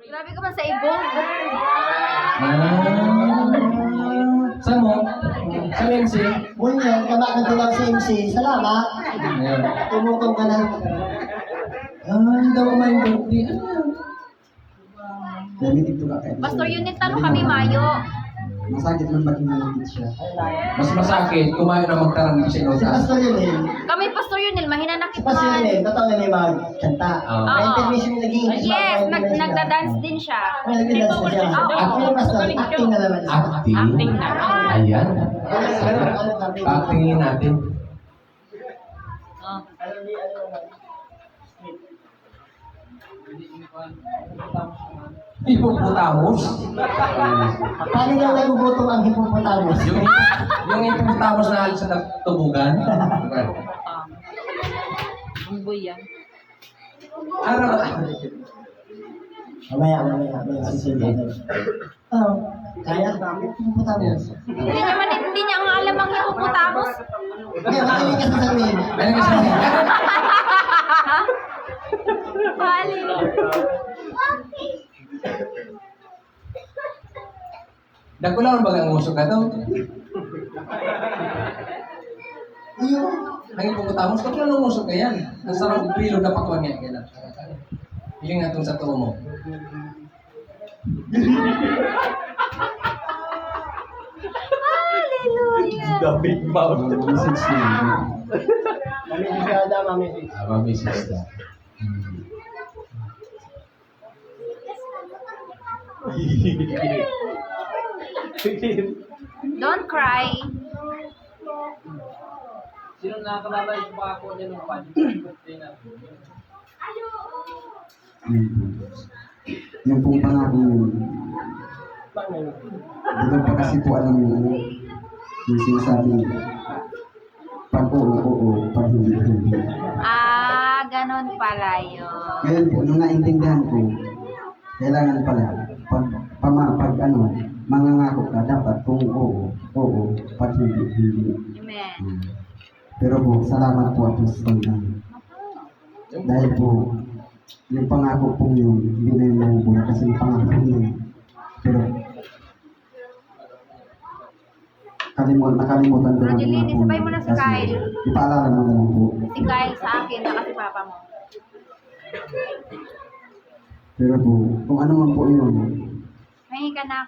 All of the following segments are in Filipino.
Grabe ka man sa ibong. Saan mo? Sa MC? Bunyan, kabak na tulang sa MC. Salamat. Ayan. Tumutong ka na. Daw may birthday. Dami dito ka kayo. Pastor Unit, tanong kami Mayo. Masakit man maging nalagit siya. Mas masakit, kumain na magtarang ng Si sinota. Pastor Yunil, Kami Pastor Unit, mahina na si Pastor Yunil, totoo na may magkanta. Oo. May intermission yung naging Yes, nagda-dance din siya. May nagdadance na siya. Oo. Pero Pastor, acting na naman siya. Acting? Acting na. Ayan. Ano sabi? Actingin natin. Oh. Hippopotamus? Paano nga nagugutom ang hippopotamus? Yung hippopotamus na halos sa tubugan? Umboy yan. Araw. Mamaya, susunod. Oh, kaya? Hippopotamus. Hindi niya ang alam ang hippopotamus. Okay, makinig ka sa sabihin. Ayun kasi. Bali. Dagulawan ba ang usok ka to? Iyo. Ang hippopotamus, kung ano usok ka yan? Ang sarang bilog na pakuan niya. Yung nga itong sa tuo mo. Hallelujah. The big mouth. Message niya. Mami. Mamisis na. Don't cry. Sino nakakalala yung baka ko niya nung birthday na? Yung pong pangako yun. Dito pa kasi po alam yung ano, yung sinasabi, pag oo, pag hindi. Ganon pala yun. Ngayon po, nung naintindihan ko, kailangan pala, pag ano, mangangako ka, dapat kung oo, pag hindi. Amen. Pero po, salamat po Apostol na. Dahil po, yung pangako po yun, hindi na yung mahubuhay kasi yung pangako yun. Pero, nakalimutan ko lang Rogelini, po. sabay mo na si Kasi, Kyle. ipaalala mo na lang po. Si Kyle sa akin, na kasi papa mo. Pero po, kung ano man po yun, May ka na.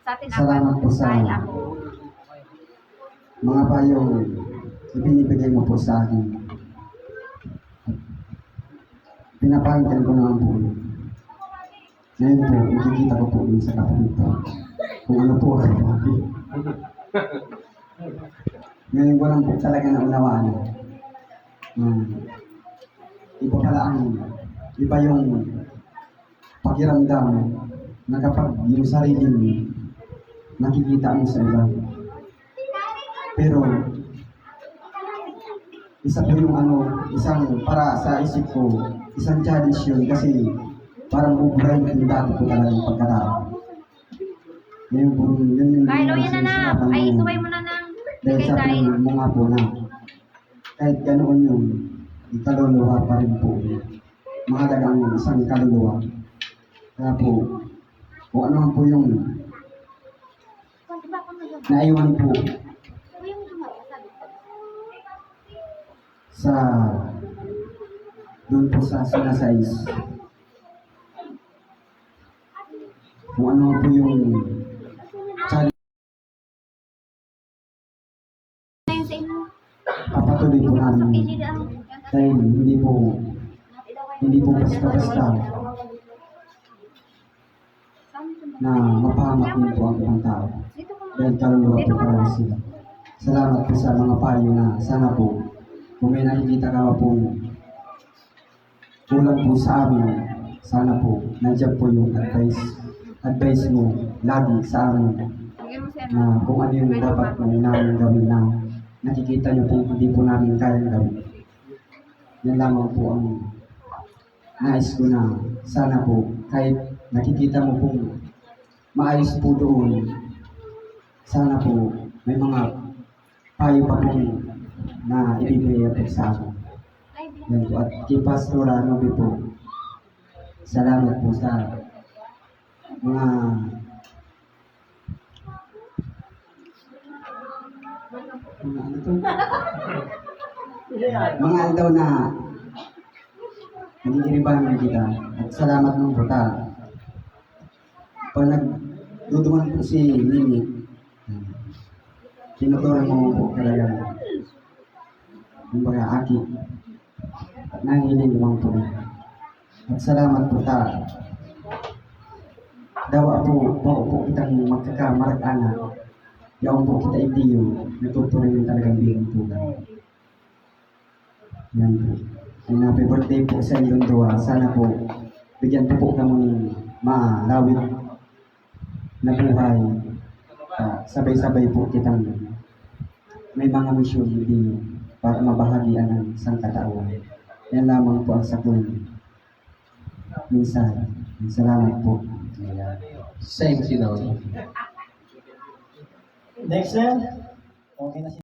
Sa atin Salamat po sa- Kyle ako. mga payong ibinibigay mo po sa akin. Pinapakinggan ko naman po yun. Ngayon po, nakikita ko po yun sa kapatid ko. Kung ano po ang sabi. Ngayon ko lang po talaga naunawaan. Iba pala iba yung pakiramdam na kapag yung sarili mo nakikita mo sa iba. Pero isa po yung isang para sa isip ko, isang challenge yun kasi parang buburahin ko yung dati ko talaga yung pagkatao. Ngayon po, yun yung Kyle, yan na na. sinasabi Ay, mo. subay mo na nang. Dahil Kay sa Kyle. pinag mo nga po na kahit ganoon yun, ikaluluwa pa rin po. Mahalaga ang isang kaluluwa. Kaya po, kung ano man po yung naiwan po sa doon po sa sinasais. Kung ano po yung challenge, Ayun sa inyo. papatuloy po namin. Dahil hindi po basta-basta na mapahamak din po ang ibang tao. Dahil kaluluwa po talaga sila. Salamat po sa mga payo na sana po kung may nakikita ka po kulang po sa amin, sana po nandiyan po yung advice mo lagi sa amin na kung ano yung dapat po namin gawin na nakikita niyo po hindi po namin kaya gawin. Yan lamang po ang nais ko na sana po kahit nakikita mo pong maayos po doon, sana po may mga payo pa po na ibibigay po sa akin. Yan po. At kay Pastor Nobe po, salamat po sa mga ano to? Mga aldaw na nagigiribahan kita at salamat ng puta. Pag nagdudungan po si Nini, tinuturan mo po talaga yung mga aki at nangiling lumang po. At salamat po ta. Dawa po kitang magkakamarag-anak. Yaong po kita itiyo, natutunan yung talagang bilang po. Yan po. And happy birthday po sa inyong dua. Sana po, bigyan po kamo ng malawit na buhay. Sabay-sabay po kitang may mga misyon hindi para mabahagian ng isang katauhan. Yan lamang po ang sakong minsan. Salamat po. Same si Noni. Next then, okay na si